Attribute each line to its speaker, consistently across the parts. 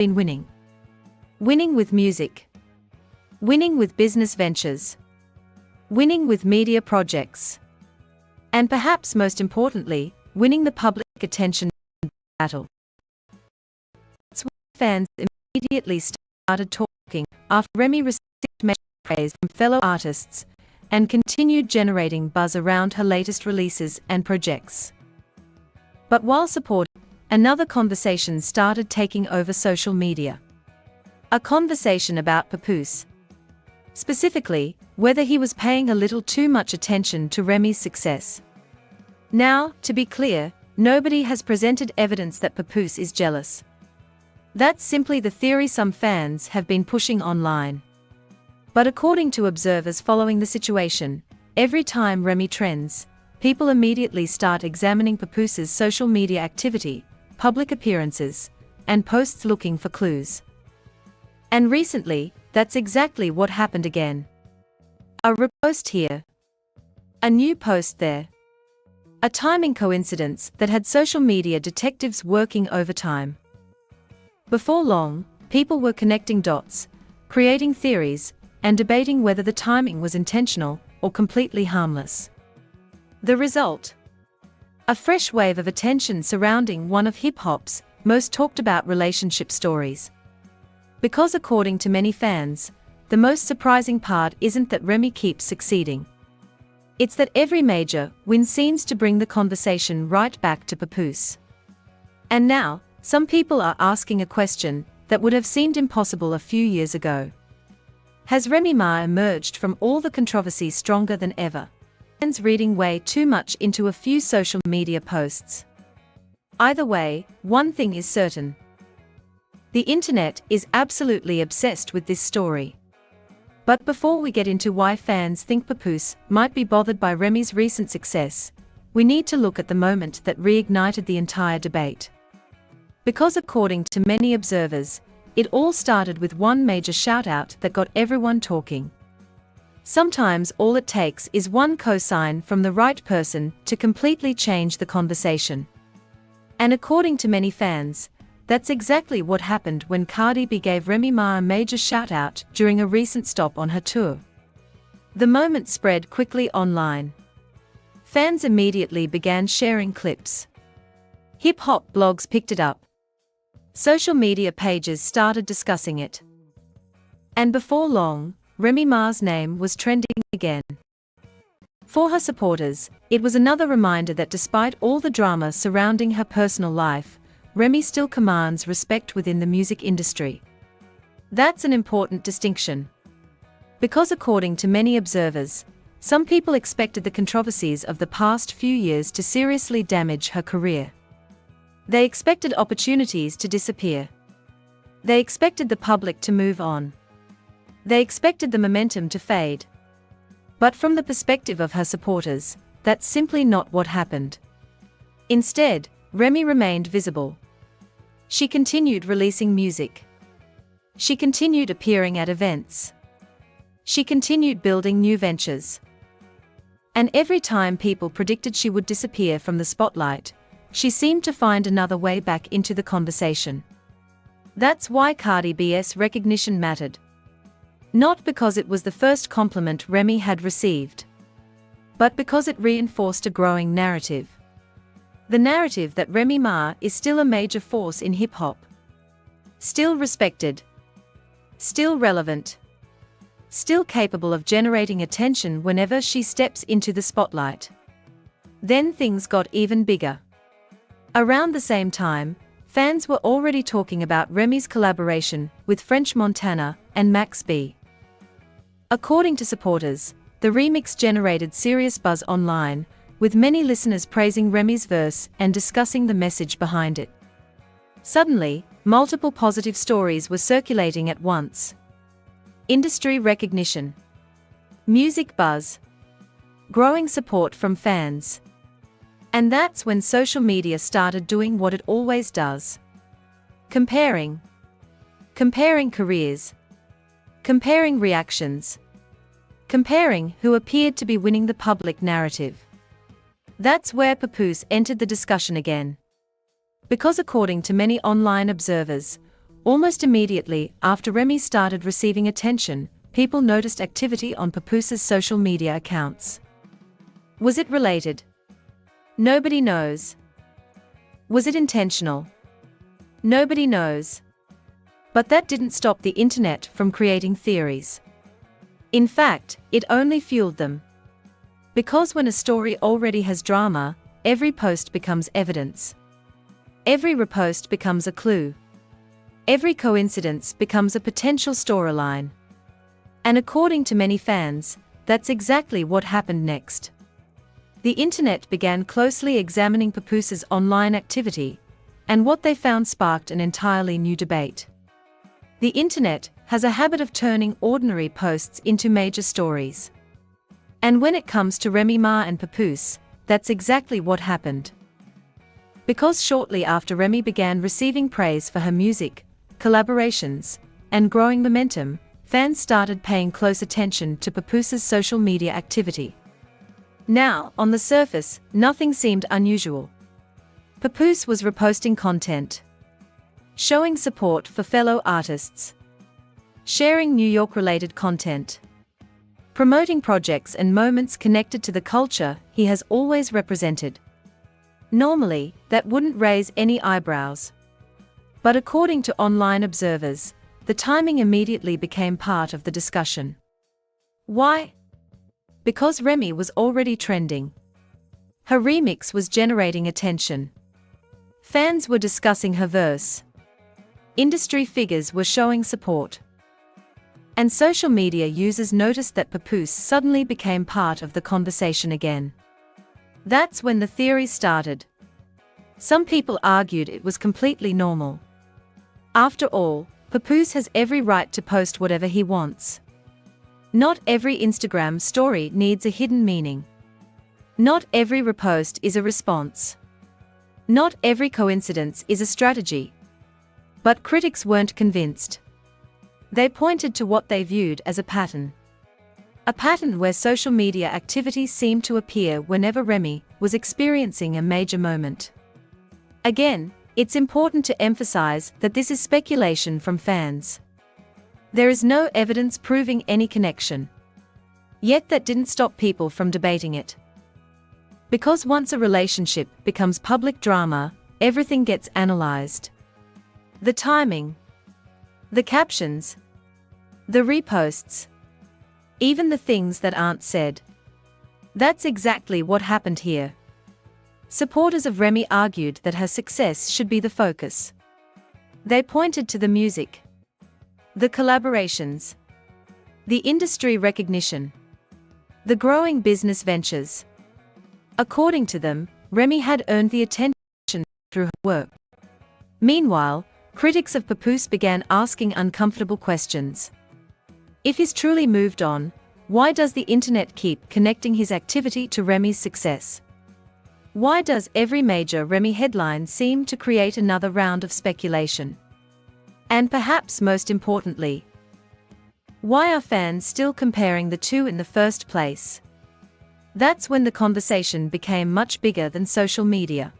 Speaker 1: been winning. Winning with music. Winning with business ventures. Winning with media projects. And perhaps most importantly, winning the public attention battle. That's why fans immediately started talking after Remy received major praise from fellow artists and continued generating buzz around her latest releases and projects. But while supporting, another conversation started taking over social media. A conversation about Papoose. Specifically, whether he was paying a little too much attention to Remy's success. Now, to be clear, nobody has presented evidence that Papoose is jealous. That's simply the theory some fans have been pushing online. But according to observers following the situation, every time Remy trends, people immediately start examining Papoose's social media activity, public appearances, and posts looking for clues. And recently, that's exactly what happened again. A repost here. A new post there. A timing coincidence that had social media detectives working overtime. Before long, people were connecting dots, creating theories, and debating whether the timing was intentional or completely harmless. The result? A fresh wave of attention surrounding one of hip-hop's most talked about relationship stories. Because according to many fans, the most surprising part isn't that Remy keeps succeeding. It's that every major win seems to bring the conversation right back to Papoose. And now, some people are asking a question that would have seemed impossible a few years ago. Has Remy Ma emerged from all the controversy stronger than ever? Fans reading way too much into a few social media posts. Either way, one thing is certain. The internet is absolutely obsessed with this story. But before we get into why fans think Papoose might be bothered by Remy's recent success, we need to look at the moment that reignited the entire debate. Because according to many observers, it all started with one major shout-out that got everyone talking. Sometimes all it takes is one cosign from the right person to completely change the conversation. And according to many fans, that's exactly what happened when Cardi B gave Remy Ma a major shout-out during a recent stop on her tour. The moment spread quickly online. Fans immediately began sharing clips. Hip-hop blogs picked it up. Social media pages started discussing it. And before long, Remy Ma's name was trending again. For her supporters, it was another reminder that despite all the drama surrounding her personal life, Remy still commands respect within the music industry. That's an important distinction. Because according to many observers, some people expected the controversies of the past few years to seriously damage her career. They expected opportunities to disappear. They expected the public to move on. They expected the momentum to fade. But from the perspective of her supporters, that's simply not what happened. Instead, Remy remained visible. She continued releasing music. She continued appearing at events. She continued building new ventures. And every time people predicted she would disappear from the spotlight, she seemed to find another way back into the conversation. That's why Cardi B's recognition mattered. Not because it was the first compliment Remy had received, but because it reinforced a growing narrative. The narrative that Remy Ma is still a major force in hip-hop. Still respected. Still relevant. Still capable of generating attention whenever she steps into the spotlight. Then things got even bigger. Around the same time, fans were already talking about Remy's collaboration with French Montana and Max B. According to supporters, the remix generated serious buzz online, with many listeners praising Remy's verse and discussing the message behind it. Suddenly, multiple positive stories were circulating at once. Industry recognition. Music buzz. Growing support from fans. And that's when social media started doing what it always does. Comparing. Comparing careers. Comparing reactions. Comparing who appeared to be winning the public narrative. That's where Papoose entered the discussion again. Because according to many online observers, Almost immediately after Remy started receiving attention, people noticed activity on Papoose's social media accounts. Was it related? Nobody knows. Was it intentional? Nobody knows. But that didn't stop the internet from creating theories. In fact, it only fueled them. Because when a story already has drama, every post becomes evidence. Every repost becomes a clue. Every coincidence becomes a potential storyline. And according to many fans, that's exactly what happened next. The internet began closely examining Papoose's online activity, and what they found sparked an entirely new debate. The internet has a habit of turning ordinary posts into major stories. And when it comes to Remy Ma and Papoose, that's exactly what happened. Because shortly after Remy began receiving praise for her music, collaborations, and growing momentum, fans started paying close attention to Papoose's social media activity. Now, on the surface, nothing seemed unusual. Papoose was reposting content, showing support for fellow artists, sharing New York-related content, promoting projects and moments connected to the culture he has always represented. Normally, that wouldn't raise any eyebrows. But according to online observers, the timing immediately became part of the discussion. Why? Because Remy was already trending. Her remix was generating attention. Fans were discussing her verse. Industry figures were showing support. And social media users noticed that Papoose suddenly became part of the conversation again. That's when the theories started. Some people argued it was completely normal. After all, Papoose has every right to post whatever he wants. Not every Instagram story needs a hidden meaning. Not every repost is a response. Not every coincidence is a strategy. But critics weren't convinced. They pointed to what they viewed as a pattern. A pattern where social media activity seemed to appear whenever Remy was experiencing a major moment. Again, it's important to emphasize that this is speculation from fans. There is no evidence proving any connection. Yet that didn't stop people from debating it. Because once a relationship becomes public drama, everything gets analyzed. The timing, the captions, the reposts, even the things that aren't said. That's exactly what happened here. Supporters of Remy argued that her success should be the focus. They pointed to the music, the collaborations, the industry recognition, the growing business ventures. According to them, Remy had earned the attention through her work. Meanwhile, critics of Papoose began asking uncomfortable questions. If he's truly moved on, why does the internet keep connecting his activity to Remy's success? Why does every major Remy headline seem to create another round of speculation? And perhaps most importantly, why are fans still comparing the two in the first place? That's when the conversation became much bigger than social media.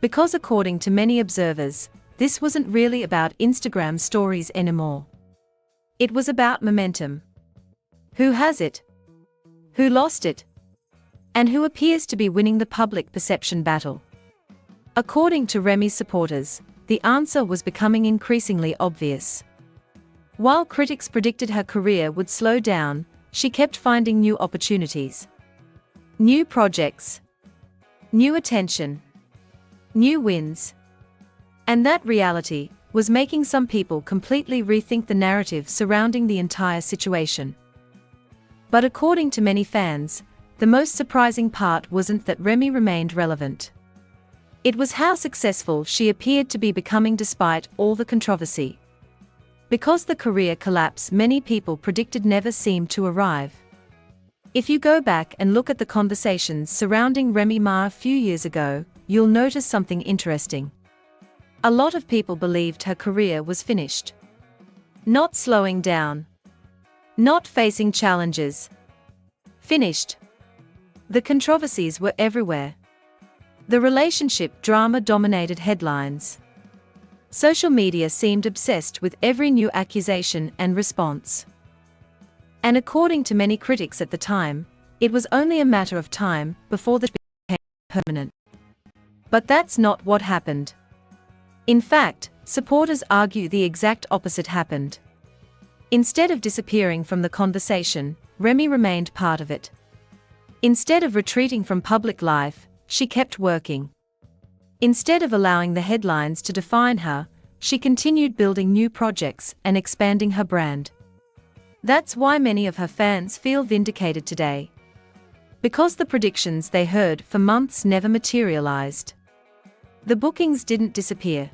Speaker 1: Because according to many observers, this wasn't really about Instagram stories anymore. It was about momentum. Who has it? Who lost it? And who appears to be winning the public perception battle? According to Remy's supporters, the answer was becoming increasingly obvious. While critics predicted her career would slow down, she kept finding new opportunities. New projects. New attention. New wins. And that reality was making some people completely rethink the narrative surrounding the entire situation. But according to many fans, the most surprising part wasn't that Remy remained relevant. It was how successful she appeared to be becoming despite all the controversy. Because the career collapse many people predicted never seemed to arrive. If you go back and look at the conversations surrounding Remy Ma a few years ago, you'll notice something interesting. A lot of people believed her career was finished. Not slowing down. Not facing challenges. Finished. The controversies were everywhere. The relationship drama dominated headlines. Social media seemed obsessed with every new accusation and response. And according to many critics at the time, it was only a matter of time before the became permanent. But that's not what happened. In fact, supporters argue the exact opposite happened. Instead of disappearing from the conversation, Remy remained part of it. Instead of retreating from public life, she kept working. Instead of allowing the headlines to define her, she continued building new projects and expanding her brand. That's why many of her fans feel vindicated today. Because the predictions they heard for months never materialized. The bookings didn't disappear.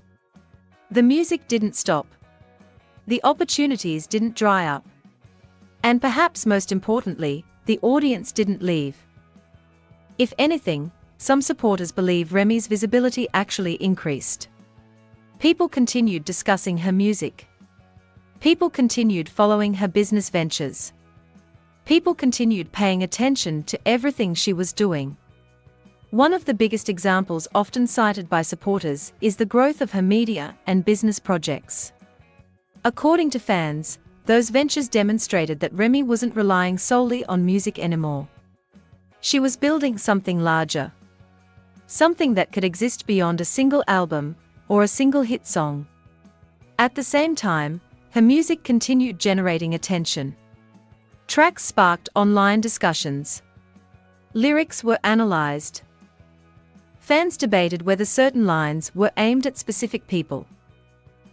Speaker 1: The music didn't stop. The opportunities didn't dry up. And perhaps most importantly, the audience didn't leave. If anything, some supporters believe Remy's visibility actually increased. People continued discussing her music. People continued following her business ventures. People continued paying attention to everything she was doing. One of the biggest examples often cited by supporters is the growth of her media and business projects. According to fans, those ventures demonstrated that Remy wasn't relying solely on music anymore. She was building something larger. Something that could exist beyond a single album or a single hit song. At the same time, her music continued generating attention. Tracks sparked online discussions. Lyrics were analyzed. Fans debated whether certain lines were aimed at specific people.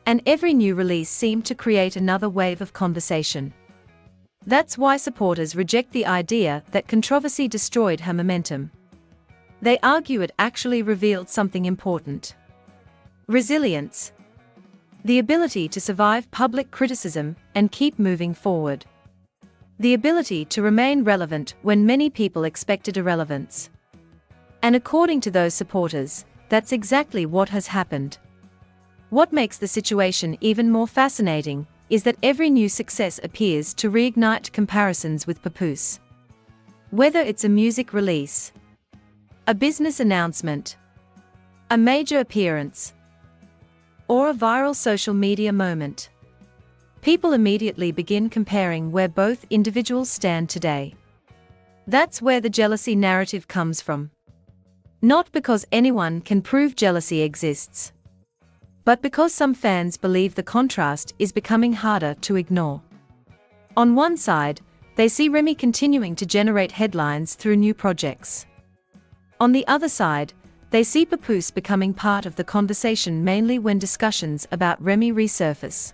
Speaker 1: And every new release seemed to create another wave of conversation. That's why supporters reject the idea that controversy destroyed her momentum. They argue it actually revealed something important. Resilience. The ability to survive public criticism and keep moving forward. The ability to remain relevant when many people expected irrelevance. And according to those supporters, that's exactly what has happened. What makes the situation even more fascinating is that every new success appears to reignite comparisons with Papoose. Whether it's a music release, a business announcement, a major appearance, or a viral social media moment, people immediately begin comparing where both individuals stand today. That's where the jealousy narrative comes from. Not because anyone can prove jealousy exists, but because some fans believe the contrast is becoming harder to ignore. On one side, they see Remy continuing to generate headlines through new projects. On the other side, they see Papoose becoming part of the conversation mainly when discussions about Remy resurface.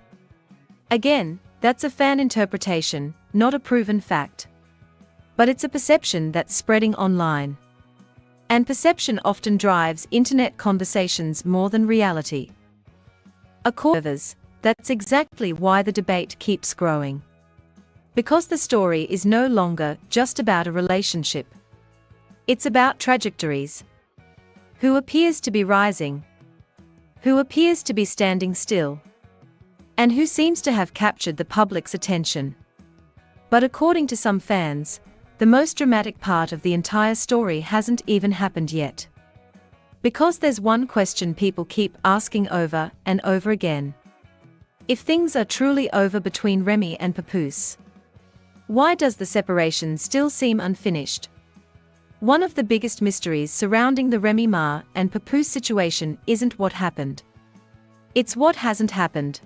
Speaker 1: Again, that's a fan interpretation, not a proven fact. But it's a perception that's spreading online. And perception often drives internet conversations more than reality. According to others, that's exactly why the debate keeps growing. Because the story is no longer just about a relationship. It's about trajectories. Who appears to be rising? Who appears to be standing still? And who seems to have captured the public's attention? But according to some fans, the most dramatic part of the entire story hasn't even happened yet. Because there's one question people keep asking over and over again. If things are truly over between Remy and Papoose, why does the separation still seem unfinished? One of the biggest mysteries surrounding the Remy Ma and Papoose situation isn't what happened. It's what hasn't happened.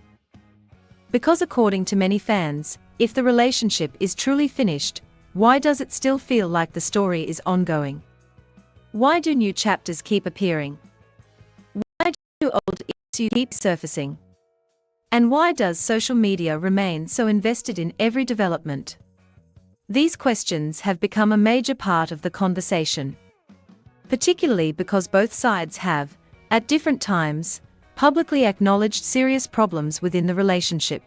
Speaker 1: Because according to many fans, if the relationship is truly finished, why does it still feel like the story is ongoing? Why do new chapters keep appearing? Why do old issues keep surfacing? And why does social media remain so invested in every development? These questions have become a major part of the conversation. Particularly because both sides have, at different times, publicly acknowledged serious problems within the relationship.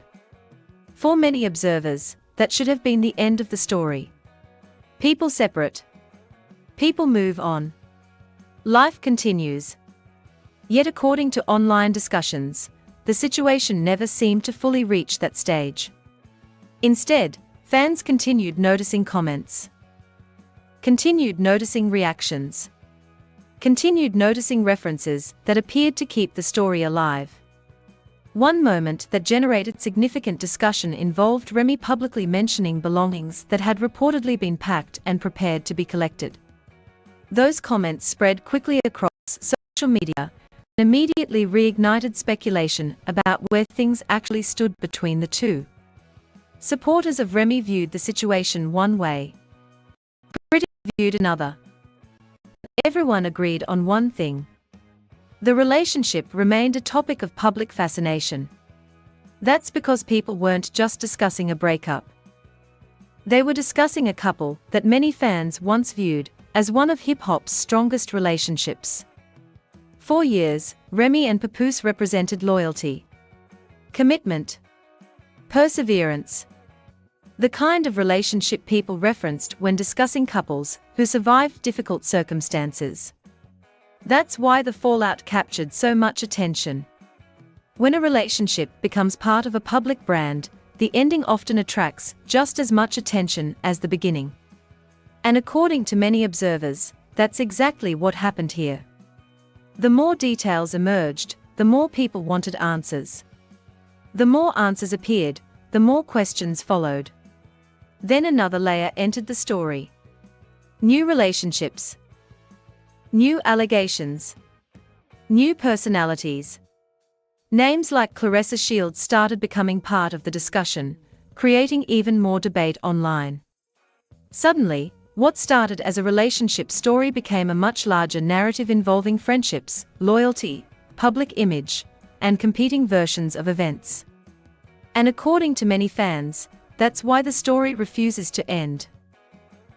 Speaker 1: For many observers, that should have been the end of the story. People separate. People move on. Life continues. Yet according to online discussions, the situation never seemed to fully reach that stage. Instead, fans continued noticing comments. Continued noticing reactions. Continued noticing references that appeared to keep the story alive. One moment that generated significant discussion involved Remy publicly mentioning belongings that had reportedly been packed and prepared to be collected. Those comments spread quickly across social media and immediately reignited speculation about where things actually stood between the two. Supporters of Remy viewed the situation one way. Critics viewed another. Everyone agreed on one thing. The relationship remained a topic of public fascination. That's because people weren't just discussing a breakup. They were discussing a couple that many fans once viewed as one of hip-hop's strongest relationships. For years, Remy and Papoose represented loyalty, commitment, perseverance. The kind of relationship people referenced when discussing couples who survived difficult circumstances. That's why the fallout captured so much attention. When a relationship becomes part of a public brand, the ending often attracts just as much attention as the beginning. And according to many observers, that's exactly what happened here. The more details emerged, the more people wanted answers. The more answers appeared, the more questions followed. Then another layer entered the story. New relationships. New allegations. New personalities. Names like Claressa Shields started becoming part of the discussion, creating even more debate online. Suddenly, what started as a relationship story became a much larger narrative involving friendships, loyalty, public image, and competing versions of events. And according to many fans, that's why the story refuses to end.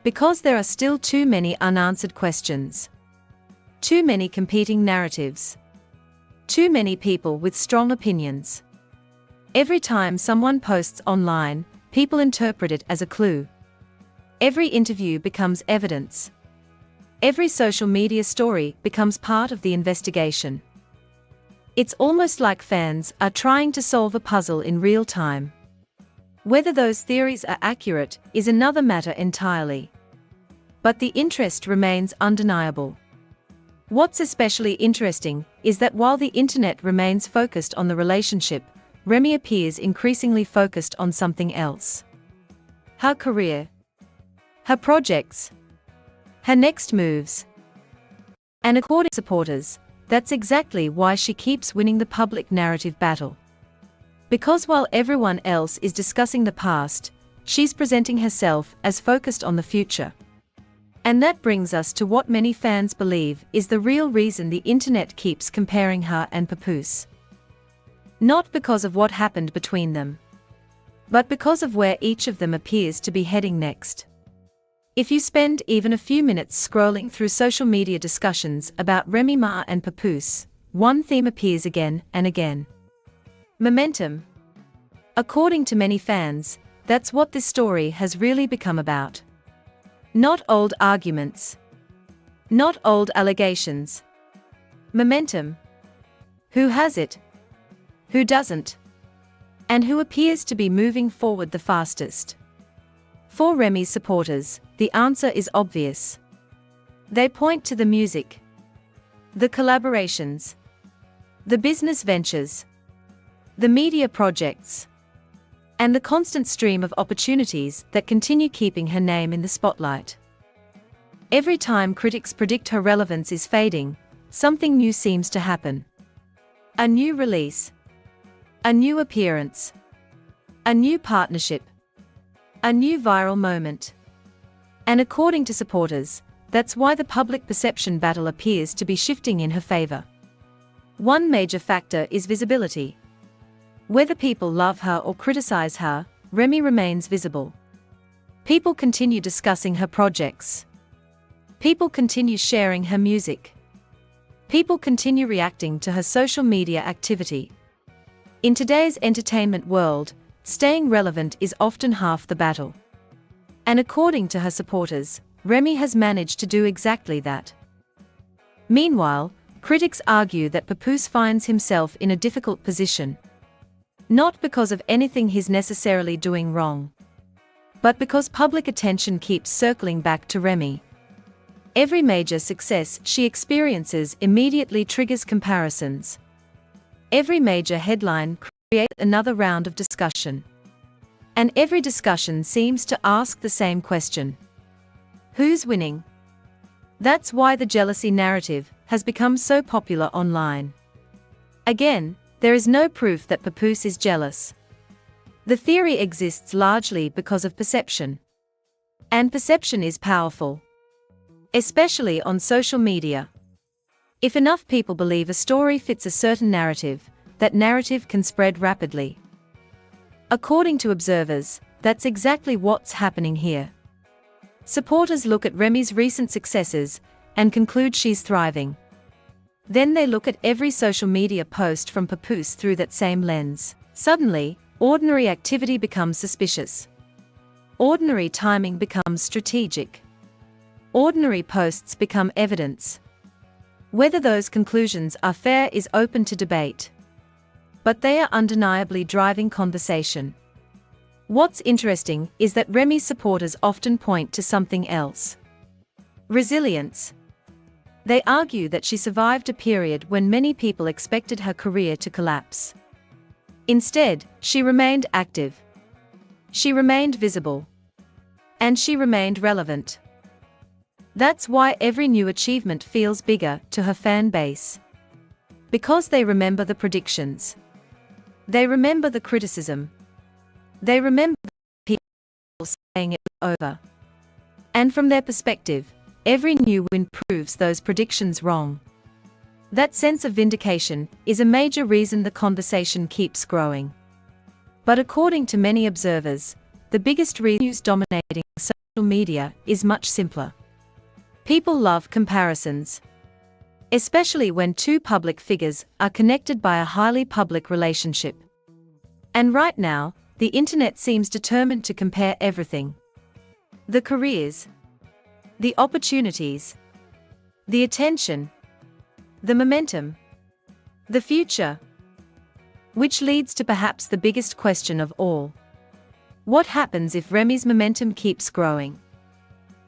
Speaker 1: Because there are still too many unanswered questions. Too many competing narratives. Too many people with strong opinions. Every time someone posts online, people interpret it as a clue. Every interview becomes evidence. Every social media story becomes part of the investigation. It's almost like fans are trying to solve a puzzle in real time. Whether those theories are accurate is another matter entirely. But the interest remains undeniable. What's especially interesting is that while the internet remains focused on the relationship, Remy appears increasingly focused on something else. Her career. Her projects. Her next moves. And according to supporters, that's exactly why she keeps winning the public narrative battle. Because while everyone else is discussing the past, she's presenting herself as focused on the future. And that brings us to what many fans believe is the real reason the internet keeps comparing her and Papoose. Not because of what happened between them, but because of where each of them appears to be heading next. If you spend even a few minutes scrolling through social media discussions about Remy Ma and Papoose, one theme appears again and again. Momentum. According to many fans, that's what this story has really become about. Not old arguments. Not old allegations. Momentum. Who has it? Who doesn't? And who appears to be moving forward the fastest? For Remy's supporters, the answer is obvious. They point to the music, the collaborations, the business ventures, the media projects, and the constant stream of opportunities that continue keeping her name in the spotlight. Every time critics predict her relevance is fading, something new seems to happen. A new release. A new appearance. A new partnership. A new viral moment. And according to supporters, that's why the public perception battle appears to be shifting in her favor. One major factor is visibility. Whether people love her or criticize her, Remy remains visible. People continue discussing her projects. People continue sharing her music. People continue reacting to her social media activity. In today's entertainment world, staying relevant is often half the battle. And according to her supporters, Remy has managed to do exactly that. Meanwhile, critics argue that Papoose finds himself in a difficult position. Not because of anything he's necessarily doing wrong, but because public attention keeps circling back to Remy. Every major success she experiences immediately triggers comparisons. every major headline creates another round of discussion. And every discussion seems to ask the same question. Who's winning? That's why the jealousy narrative has become so popular online. Again, there is no proof that Papoose is jealous. The theory exists largely because of perception. And perception is powerful. Especially on social media. If enough people believe a story fits a certain narrative, that narrative can spread rapidly. According to observers, that's exactly what's happening here. Supporters look at Remy's recent successes and conclude she's thriving. Then they look at every social media post from Papoose through that same lens. Suddenly, ordinary activity becomes suspicious. Ordinary timing becomes strategic. Ordinary posts become evidence. Whether those conclusions are fair is open to debate. But they are undeniably driving conversation. What's interesting is that Remy's supporters often point to something else. Resilience. They argue that she survived a period when many people expected her career to collapse. Instead, she remained active. She remained visible. And she remained relevant. That's why every new achievement feels bigger to her fan base. Because they remember the predictions. They remember the criticism. They remember people saying it was over. And from their perspective, every new win proves those predictions wrong. That sense of vindication is a major reason the conversation keeps growing. But according to many observers, the biggest reason dominating social media is much simpler. People love comparisons. Especially when two public figures are connected by a highly public relationship. And right now, the internet seems determined to compare everything. The careers. The opportunities. The attention. The momentum. The future. Which leads to perhaps the biggest question of all. What happens if Remy's momentum keeps growing?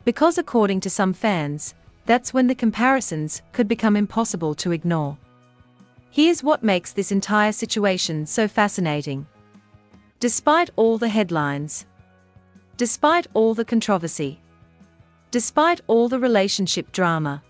Speaker 1: Because according to some fans, that's when the comparisons could become impossible to ignore. Here's what makes this entire situation so fascinating. Despite all the headlines, despite all the controversy, despite all the relationship drama,